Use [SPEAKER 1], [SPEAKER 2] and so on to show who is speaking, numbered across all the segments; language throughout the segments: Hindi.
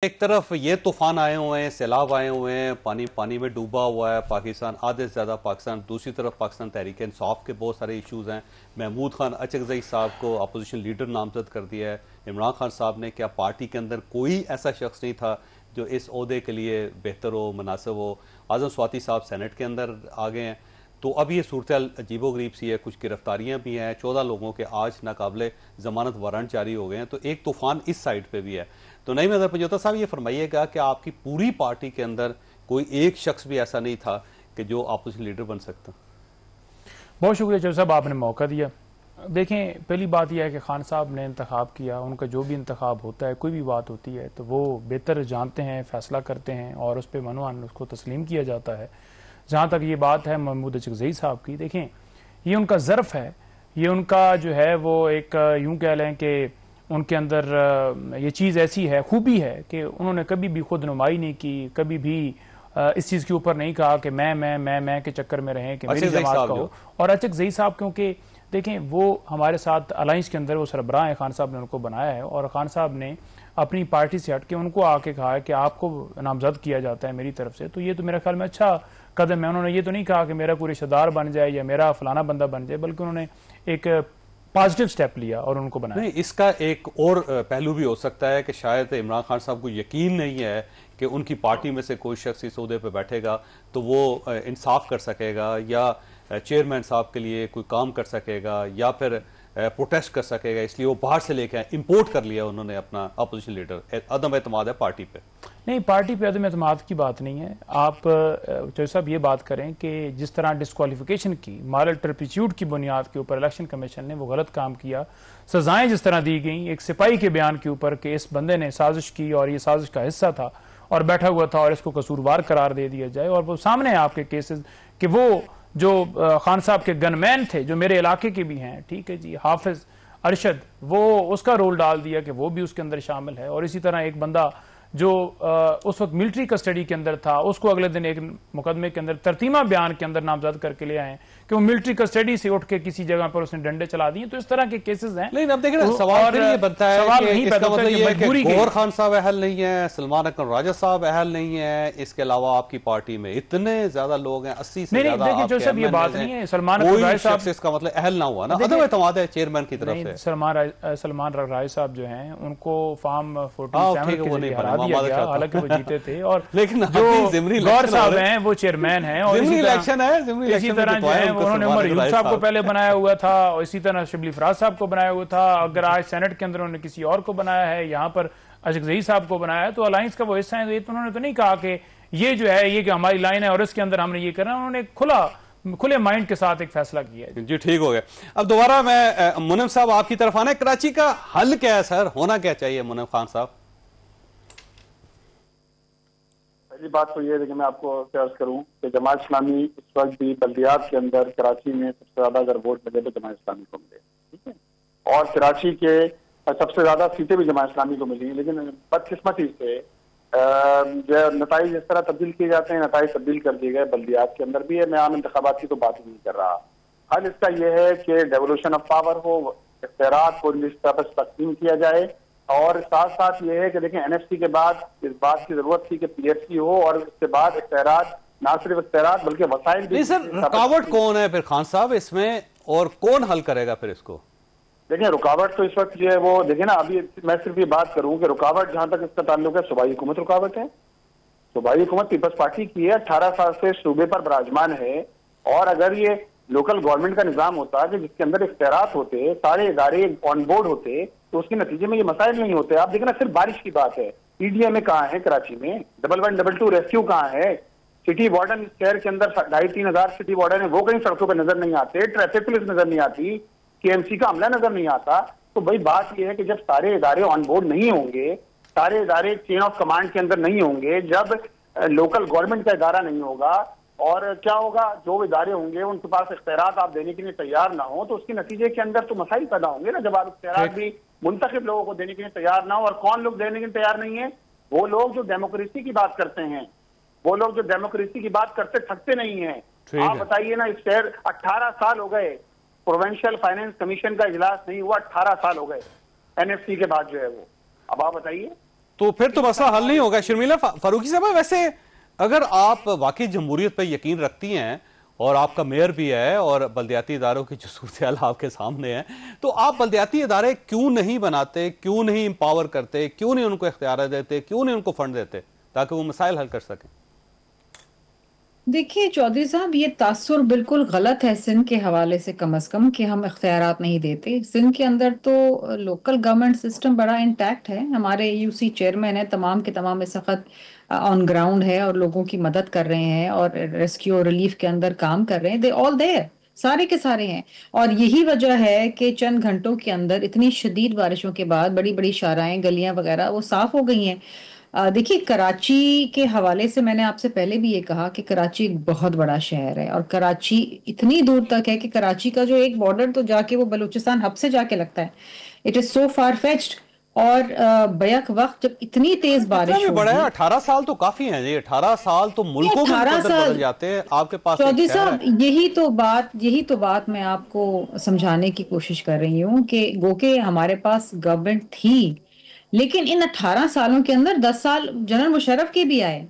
[SPEAKER 1] एक तरफ ये तूफान आए हुए हैं, सैलाब आए हुए हैं, पानी में डूबा हुआ है पाकिस्तान, आधे से ज्यादा पाकिस्तान। दूसरी तरफ पाकिस्तान तहरीक इंसाफ के बहुत सारे इश्यूज हैं। महमूद खान अचकजई साहब को अपोजिशन लीडर नामजद कर दिया है इमरान खान साहब ने। क्या पार्टी के अंदर कोई ऐसा शख्स नहीं था जो इस ओहदे के लिए बेहतर हो, मुनासिब हो? आजम स्वाति साहब सेनेट के अंदर आ गए हैं, तो अब ये सूरत अजीबोगरीब सी है। कुछ गिरफ्तारियां भी हैं, 14 लोगों के आज नाकाबिले जमानत वारंट जारी हो गए हैं। तो एक तूफान इस साइड पे भी है। तो नईम अज़हर पंजोता साहब, ये फरमाइएगा कि आपकी पूरी पार्टी के अंदर कोई एक शख्स भी ऐसा नहीं था कि जो अपोजिशन लीडर बन सकता?
[SPEAKER 2] बहुत शुक्रिया चौधरी साहब, आपने मौका दिया। देखें, पहली बात यह है कि खान साहब ने इंतखाब किया, उनका जो भी इंतखाब होता है, कोई भी बात होती है तो वो बेहतर जानते हैं, फैसला करते हैं और उस पर मनवान उसको तस्लीम किया जाता है। जहाँ तक ये बात है महमूद अचकजई साहब की, देखें ये उनका ज़र्फ़ है, ये उनका जो है वो एक यूँ कह लें कि उनके अंदर ये चीज़ ऐसी है, खूबी है कि उन्होंने कभी भी खुद नुमाई नहीं की, कभी भी इस चीज़ के ऊपर नहीं कहा कि मैं के चक्कर में रहें कि मेरी जमात का हो। और अचकजई साहब क्योंकि देखें वो हमारे साथ अलायंस के अंदर वो सरबराह है, खान साहब ने उनको बनाया है और खान साहब ने अपनी पार्टी से हट के उनको आके कहा है कि आपको नामजद किया जाता है मेरी तरफ से। तो ये तो मेरे ख्याल में अच्छा कदम है। उन्होंने ये तो नहीं कहा कि मेरा कोई रिश्तेदार बन जाए या मेरा फलाना बंदा बन जाए, बल्कि उन्होंने एक पॉजिटिव स्टेप लिया और उनको बनाया।
[SPEAKER 1] नहीं, इसका एक और पहलू भी हो सकता है कि शायद इमरान खान साहब को यकीन नहीं है कि उनकी पार्टी में से कोई शख्स इस ओहदे पर बैठेगा तो वो इंसाफ कर सकेगा या चेयरमैन साहब के लिए कोई काम कर सकेगा या फिर प्रोटेस्ट कर सकेगा, इसलिए वो बाहर से लेकर इंपोर्ट कर लिया उन्होंने अपना अपोजिशन लीडर। अदम एतमाद है पार्टी पे?
[SPEAKER 2] नहीं, पार्टी पे अदम एतमाद की बात नहीं है। आप चौधरी साहब ये बात करें कि जिस तरह डिस्क्वालिफिकेशन की मॉरल टर्पिट्यूड की बुनियाद के ऊपर इलेक्शन कमीशन ने वो गलत काम किया, सजाएं जिस तरह दी गई एक सिपाही के बयान के ऊपर कि इस बंदे ने साजिश की और ये साजिश का हिस्सा था और बैठा हुआ था और इसको कसूरवार करार दे दिया जाए, और वो सामने आपके केसेस कि वो जो खान साहब के गनमैन थे जो मेरे इलाके के भी हैं, ठीक है जी, हाफिज अरशद, वो उसका रोल डाल दिया कि वो भी उसके अंदर शामिल है। और इसी तरह एक बंदा जो उस वक्त मिलिट्री कस्टडी के अंदर था, उसको अगले दिन एक मुकदमे के अंदर तरतीमा बयान के अंदर नामजद करके ले आए कि वो मिलिट्री कस्टडी से उठ के किसी जगह पर उसने डंडे चला दिए। तो इस तरह के केसेस हैं।
[SPEAKER 1] लेकिन अब देखिए सवाल ये बनता है, सवाल नहीं पैदा होता है कि गौहर खान साहब अहल नहीं है, सलमान अकरम राजा साहब अहल नहीं है, इसके अलावा आपकी पार्टी में इतने ज्यादा लोग हैं, 80 से ज्यादा।
[SPEAKER 2] देखिए जो सब ये बात नहीं है, सलमान राजा साहब से
[SPEAKER 1] इसका मतलब अहल ना हुआ ना, अदम एतमाद है चेयरमैन की तरफ से।
[SPEAKER 2] सलमान राजा साहब जो हैं उनको फार्म 47 के लिए हरा दिया गया, हालांकि वो जीते थे। और
[SPEAKER 1] लेकिन
[SPEAKER 2] जो गौर साहब हैं वो चेयरमैन हैं और इसी तरह जो है उन्होंने उमर यूब साहब को पहले बनाया हुआ था और इसी तरह शिबली फराज साहब को बनाया हुआ था। अगर आज सेनेट के अंदर उन्होंने किसी और को बनाया है, यहाँ पर अचकजई साहब को बनाया है, तो अलायंस का वो हिस्सा है। तो उन्होंने तो नहीं कहा कि ये जो है ये कि हमारी लाइन है और इसके अंदर हमने ये करना। उन्होंने खुले माइंड के साथ एक फैसला किया
[SPEAKER 1] जी। ठीक हो गया। अब दोबारा मैं मुनम साहब आपकी तरफ आना है। कराची का हल क्या है सर, होना क्या चाहिए मुनम खान साहब?
[SPEAKER 3] पहली बात तो ये है कि मैं आपको अर्ज करूं कि जमात इस्लामी इस वक्त भी बल्दियात के अंदर कराची में सबसे ज्यादा अगर वोट मिले तो जमात इस्लामी को मिले, ठीक है। और कराची के सबसे ज्यादा सीटें भी जमात इस्लामी को मिली, लेकिन बदकिस्मती से जो नताइज इस तरह तब्दील किए जाते हैं, नताइज तब्दील कर दिए गए बल्दियात के अंदर भी है। मैं आम इंतखाबात की तो बात ही नहीं कर रहा। हल इसका यह है कि डेवोल्यूशन ऑफ पावर हो, इख्तियारात को तकसीम किया जाए और साथ साथ ये है कि देखें एनएफसी के बाद इस बात की जरूरत थी कि पीएफसी हो और इसके बाद इख्तियारात, ना सिर्फ इख्तियारात बल्कि वसाइल भी।
[SPEAKER 1] सर रुकावट कौन है फिर खान साहब इसमें, और कौन हल करेगा फिर इसको?
[SPEAKER 3] देखिए रुकावट तो इस वक्त जो है वो देखिए ना, अभी मैं सिर्फ ये बात करूं कि रुकावट जहां तक इसका ताल्लुक है, सूबाई हुकूमत रुकावट है। सूबाई हुकूमत पीपल्स पार्टी की है, 18 साल से सूबे पर विराजमान है। और अगर ये लोकल गवर्नमेंट का निजाम होता कि जिसके अंदर इख्तियारात होते, सारे इदारे ऑन बोर्ड होते, तो उसके नतीजे में ये मसाइल नहीं होते। आप देखना सिर्फ बारिश की बात है, पीडीए में कहाँ है कराची में, 1122 रेस्क्यू कहाँ है, सिटी वार्डन शहर के अंदर 2500-3 हजार सिटी वार्डन है, वो कहीं सड़कों पर नजर नहीं आते, ट्रैफिक पुलिस नजर नहीं आती, केएमसी का अमला नजर नहीं आता। तो भाई बात यह है कि जब सारे इदारे ऑन बोर्ड नहीं होंगे, सारे इदारे चेन ऑफ कमांड के अंदर नहीं होंगे, जब लोकल गवर्नमेंट का इदारा नहीं होगा, और क्या होगा, जो इदारे होंगे उनके पास इख्तियारात आप देने के लिए तैयार ना हो, तो उसके नतीजे के अंदर तो मसाइल पैदा होंगे ना। जब आप इख्तियारात भी मुंतखब लोगों को देने के लिए तैयार ना हो, और कौन लोग देने के लिए तैयार नहीं है? वो लोग जो डेमोक्रेसी की बात करते हैं, वो लोग जो डेमोक्रेसी की बात करते थकते नहीं है। आप बताइए ना, इस शहर 18 साल हो गए, प्रोविंशियल फाइनेंस कमीशन का इजलास नहीं हुआ, 18 साल हो गए एनएफसी के बाद जो है वो। अब आप बताइए
[SPEAKER 1] तो फिर तो मसला हल नहीं होगा। शर्मिला फारूकी साहब, वैसे अगर आप वाकई जमहूरियत पर यकीन रखती हैं और आपका मेयर भी है और बल्दियाती इदारों की जो सूरत आपके सामने है, तो आप बल्दियाती इदारे क्यों नहीं बनाते, क्यों नहीं एम्पावर करते, क्यों नहीं उनको इख्तियार देते, क्यों नहीं उनको फंड देते ताकि वो मसाइल हल कर सकें?
[SPEAKER 4] देखिए चौधरी साहब, ये तासुर बिल्कुल गलत है सिंध के हवाले से, कम से कम कि हम इख्तियारात नहीं देते। सिंध के अंदर तो लोकल गवर्नमेंट सिस्टम बड़ा इंटैक्ट है। हमारे यूसी चेयरमैन है, तमाम के तमाम इस वक्त ऑन ग्राउंड है और लोगों की मदद कर रहे हैं और रेस्क्यू और रिलीफ के अंदर काम कर रहे हैं। दे ऑल देयर, सारे के सारे हैं। और यही वजह है कि चंद घंटों के अंदर इतनी शदीद बारिशों के बाद बड़ी बड़ी शाराएं, गलियां वगैरह वो साफ हो गई हैं। देखिए, कराची के हवाले से मैंने आपसे पहले भी ये कहा कि कराची एक बहुत बड़ा शहर है और कराची इतनी दूर तक है कि कराची का जो एक बॉर्डर तो जाके वो बलूचिस्तान हब से जाके लगता है। It is so far fetched. और बैक वक्त जब इतनी तेज बारिश होगी,
[SPEAKER 1] बड़ा है 18 साल तो काफी है जी। 18 साल तो मुल्कों में बदल जाते हैं। आपके पास
[SPEAKER 4] चौधरी साहब, यही तो बात मैं आपको समझाने की कोशिश कर रही हूँ कि गो के हमारे पास गवर्नमेंट थी, लेकिन इन 18 सालों के अंदर 10 साल जनरल मुशर्रफ के भी आए,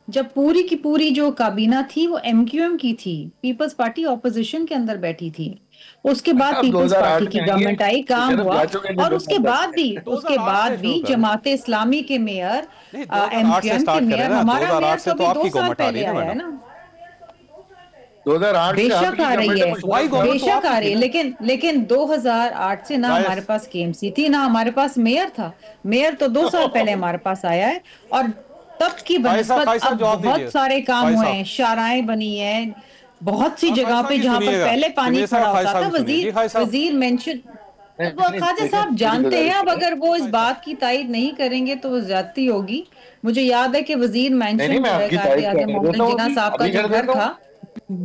[SPEAKER 4] जब पूरी की पूरी जो काबीना थी वो एमक्यूएम की थी, पीपल्स पार्टी ऑपोजिशन के अंदर बैठी थी। उसके बाद पीपल्स पार्टी की गवर्नमेंट आई, काम हुआ, और उसके बाद भी जमाते इस्लामी के मेयर, एमक्यूएम के मेयर, हमारा मेयर तो अभी 2 साल पहले आया है ना।
[SPEAKER 3] 2008
[SPEAKER 4] बेशक आ रही है, बेशक आ रही है, लेकिन 2008 से ना हमारे पास केएमसी थी, ना हमारे पास मेयर था। मेयर तो 2 साल पहले हमारे पास आया है और तब की बनस्बत अब बहुत सारे काम हुए हैं, शाराएं बनी हैं बहुत सी जगह पे जहां पर पहले पानी खड़ा होता था। वजीर मेंशन, ख्वाजा साहब जानते हैं, अब अगर वो इस बात की तायद नहीं करेंगे तो वो ज्यादती होगी। मुझे याद है कि वजीर मेंशन मोहम्मद जिन्ना साहब का जो घर था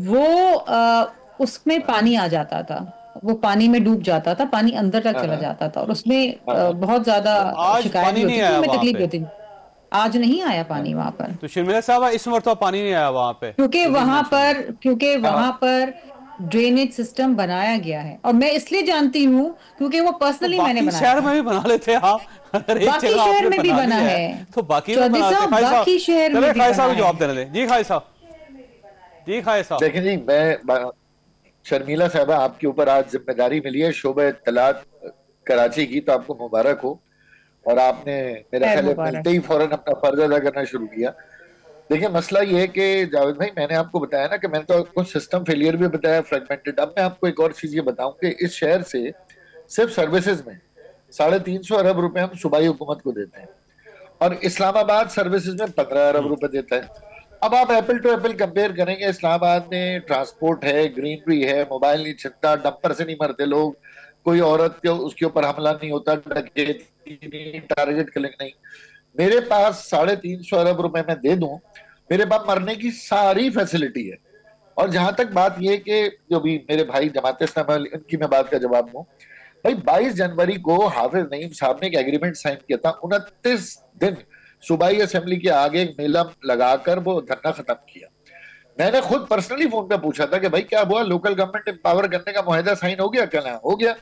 [SPEAKER 4] वो उसमें पानी आ जाता था, वो पानी में डूब जाता था, पानी अंदर तक चला जाता था और उसमें बहुत ज्यादा शिकायत होती थी, हमें तकलीफ होती थी। आज नहीं आया पानी वहां पर।
[SPEAKER 1] तो शर्मिला साहब, इस मरतबा पानी नहीं आया वहां पे
[SPEAKER 4] क्योंकि वहां पर ड्रेनेज सिस्टम बनाया गया है। और मैं इसलिए जानती हूँ क्योंकि वो पर्सनली मैंने बनाया।
[SPEAKER 1] शहर में भी बना लेते आप,
[SPEAKER 4] बाकी शहर में भी बना है
[SPEAKER 1] तो बाकी
[SPEAKER 4] बाकी शहर में भी
[SPEAKER 1] जवाब देने दें। जी खाई साहब, जी खाई साहब।
[SPEAKER 5] देखिए जी, मैं शर्मिला साहबा, आपके ऊपर आज जिम्मेदारी मिली है शोबे इत्तलात कराची की, तो आपको मुबारक हो। और आपने मेरे ख्याल मिलते ही फौरन अपना फर्ज अदा करना शुरू किया। देखिए, मसला ये है कि जावेद भाई, मैंने आपको बताया ना कि मैंने तो कुछ सिस्टम फेलियर भी बताया, फ्रेगमेंटेड। अब मैं आपको एक और चीज ये बताऊं कि इस शहर से सिर्फ सर्विसेज में 350 अरब रुपए हम सूबाई हुकूमत को देते हैं और इस्लामाबाद सर्विसेज में 15 अरब रुपए देता है। अब आप एप्पल टू एप्पल कंपेयर करेंगे, इस्लामाबाद में ट्रांसपोर्ट है, ग्रीनरी है, मोबाइल नहीं छिनता, डंपर से नहीं मरते लोग, कोई औरत के उसके ऊपर हमला नहीं होता, टारगेट किलिंग नहीं। मेरे पास 350 अरब रुपए मैं दे दूं, मेरे पास मरने की सारी फैसिलिटी है। और जहां तक बात यह कि जो भी मेरे भाई जमात इस्लामी, उनकी मैं बात का जवाब दूं भाई, 22 जनवरी को हाफिज नईम साहब ने एक एग्रीमेंट साइन किया था, 29 दिन सूबाई असेंबली के आगे एक मेला लगाकर वो धरना खत्म किया। मैंने खुद पर्सनली फोन पे पूछा था कि भाई क्या हुआ, लोकल गवर्नमेंट एम्पावर करने का मुआहदा साइन हो गया? क्या हो गया?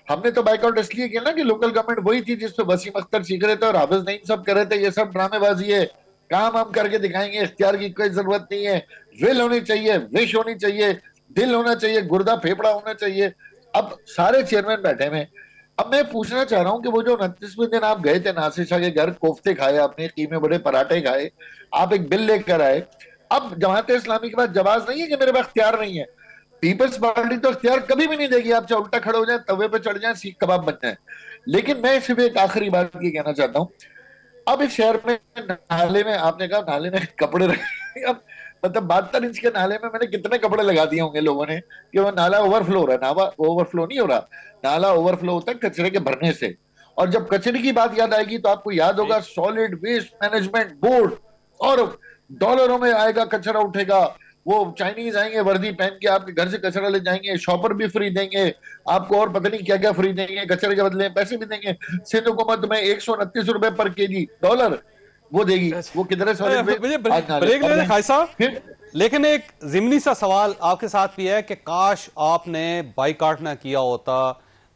[SPEAKER 5] हमने तो बाइकआउट इसलिए किया ना कि लोकल गवर्नमेंट वही थी जिसपे वसीम अख्तर चीख रहे थे और हाफिज नईम सब कर रहे थे ये सब ड्रामेबाजी है, काम हम करके दिखाएंगे, इख्तियार की कोई जरूरत नहीं है, विल होनी चाहिए, विश होनी चाहिए, दिल होना चाहिए, गुर्दा फेफड़ा होना चाहिए। अब सारे चेयरमैन बैठे हुए। अब मैं पूछना चाह रहा हूँ कि वो जो 29वें दिन आप गए थे नासिर शाह के घर, कोफ्ते खाए आपने, कीमे बड़े पराठे खाए, आप एक बिल लेकर आए। अब जमात इस्लामी के पास जवाब नहीं है कि मेरे पास इख्तियार नहीं है। पीपल्स पार्टी तो इख्तियार कभी भी नहीं देगी, आप चाहे उल्टा खड़े हो जाए, तवे पे चढ़ जाए, सीख कबाब बन जाए। लेकिन मैं सिर्फ एक आखिरी बात ये कहना चाहता हूँ, अब इस शहर में नाले में, आपने कहा नाले में कपड़े रखे, अब मतलब 72 इंच के नाले में मैंने कितने कपड़े लगा दिए होंगे लोगों ने कि वो नाला ओवरफ्लो हो रहा है। नाला ओवरफ्लो नहीं हो रहा, नाला ओवरफ्लो होता है कचरे के भरने से। और जब कचरे की बात याद आएगी तो आपको याद होगा सॉलिड वेस्ट मैनेजमेंट बोर्ड, और डॉलरों में आएगा कचरा उठेगा, वो चाइनीज आएंगे वर्दी पहन के आपके घर से कचरा ले जाएंगे, शॉपर भी फ्री देंगे आपको, और पता नहीं क्या क्या फ्री देंगे, कचरे के बदले पैसे भी देंगे। सिंध हुकूमत में 129 रुपए पर केजी डॉलर वो देगी, वो किधर है?
[SPEAKER 1] लेकिन एक जिमनी सा सवाल आपके साथ भी है कि काश आपने बाइकाट ना किया होता,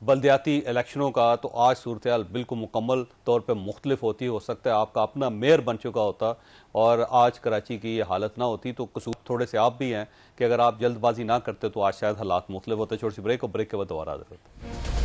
[SPEAKER 1] बल्दियाती इलेक्शनों का, तो आज सूरत हाल बिल्कुल मुकम्मल तौर पर मुख्तलिफ होती। हो सकता है आपका अपना मेयर बन चुका होता और आज कराची की ये हालत ना होती। तो कसूर थोड़े से आप भी हैं कि अगर आप जल्दबाजी ना करते तो आज शायद हालात मुख्तलिफ होते। छोटी सी ब्रेक और ब्रेक के बाद दोबारा हाजिर होते।